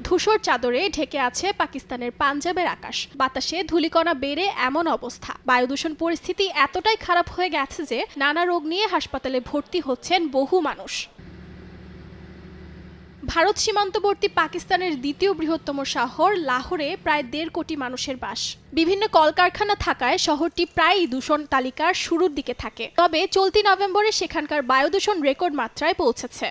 ধূসর চাদরে ঢেকে আছে পাকিস্তানের পাঞ্জাবের আকাশ। বাতাসে ধূলিকণা বেড়ে এমন অবস্থা, বায়ু দূষণ পরিস্থিতি এতটাই খারাপ হয়ে গেছে যে নানা রোগ নিয়ে হাসপাতালে ভর্তি হচ্ছেন বহু মানুষ। ভারত সীমান্তবর্তী পাকিস্তানের দ্বিতীয় বৃহত্তম শহর লাহোরে প্রায় 1.5 কোটি মানুষের বাস। বিভিন্ন কলকারখানা থাকায় শহরটি প্রায়ই দূষণ তালিকার শুরুর দিকে থাকে। তবে চলতি নভেম্বরে সেখানকার বায়ু দূষণ রেকর্ড মাত্রায় পৌঁছেছে।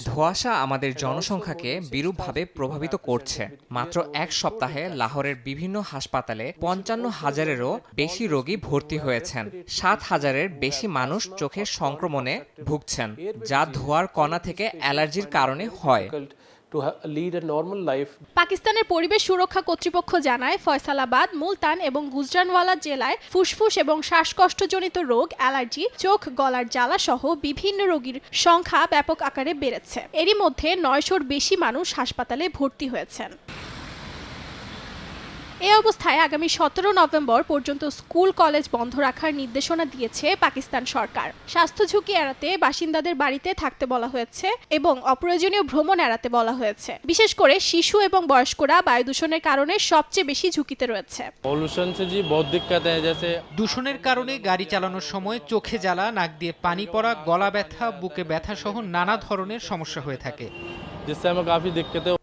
ধোঁয়াশা আমাদের জনসংখ্যাকে বিরূপভাবে প্রভাবিত করছে। মাত্র এক সপ্তাহে লাহোরের বিভিন্ন হাসপাতালে 55,000-এরও বেশি রোগী ভর্তি হয়েছেন। 7,000-এর বেশি মানুষ চোখের সংক্রমণে ভুগছেন, যা ধোঁয়ার কণা থেকে অ্যালার্জির কারণে হয়। পাকিস্তানের পরিবেশ সুরক্ষা কর্তৃপক্ষ জানায়, ফয়সালাবাদ, মুলতান এবং গুজরানওয়ালা জেলায় ফুসফুস এবং শ্বাসকষ্টজনিত রোগ, অ্যালার্জি, চোখ গলার জ্বালা সহ বিভিন্ন রোগীর সংখ্যা ব্যাপক আকারে বেড়েছে। এরই মধ্যে 900-র বেশি মানুষ হাসপাতালে ভর্তি হয়েছেন। এই অবস্থায় আগামী 17 নভেম্বর পর্যন্ত স্কুল কলেজ বন্ধ রাখার নির্দেশনা দিয়েছে পাকিস্তান সরকার। স্বাস্থ্য ঝুঁকি এড়াতে বাসিন্দাদের বাড়িতে থাকতে বলা হয়েছে এবং অপ্রয়োজনীয় ভ্রমণ এড়াতে বলা হয়েছে। বিশেষ করে শিশু এবং বয়স্করা বায়ু দূষণের কারণে সবচেয়ে বেশি ঝুঁকিতে রয়েছে। দূষণের কারণে গাড়ি চালানোর সময় চোখে জ্বালা, নাক দিয়ে পানি পড়া, গলা ব্যথা, বুকে ব্যথা সহ নানা ধরনের সমস্যা হয়ে থাকে।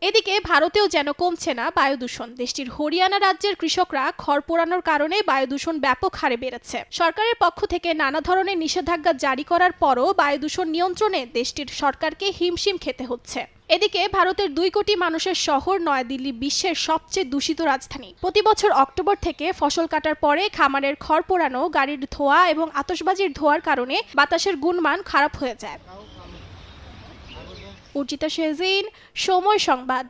এদিকে ভারতেও যেন কমছে না বায়ু দূষণ। দেশটির হরিয়ানা রাজ্যের কৃষকরা খড় পোড়ানোর কারণে বায়ু দূষণ ব্যাপক হারে বেড়েছে। সরকারের পক্ষ থেকে নানা ধরনের নিষেধাজ্ঞা জারি করার পরও বায়ু দূষণ নিয়ন্ত্রণে দেশটির সরকারকে হিমশিম খেতে হচ্ছে। এদিকে ভারতের 2 কোটি মানুষের শহর নয়াদিল্লি বিশ্বের সবচেয়ে দূষিত রাজধানী। প্রতি বছর অক্টোবর থেকে ফসল কাটার পরে খামারের খড় পোড়ানো, গাড়ির ধোঁয়া এবং আতশবাজির ধোঁয়ার কারণে বাতাসের গুণমান খারাপ হয়ে যায়। উর্জিতা শেহজিন, সময় সংবাদ।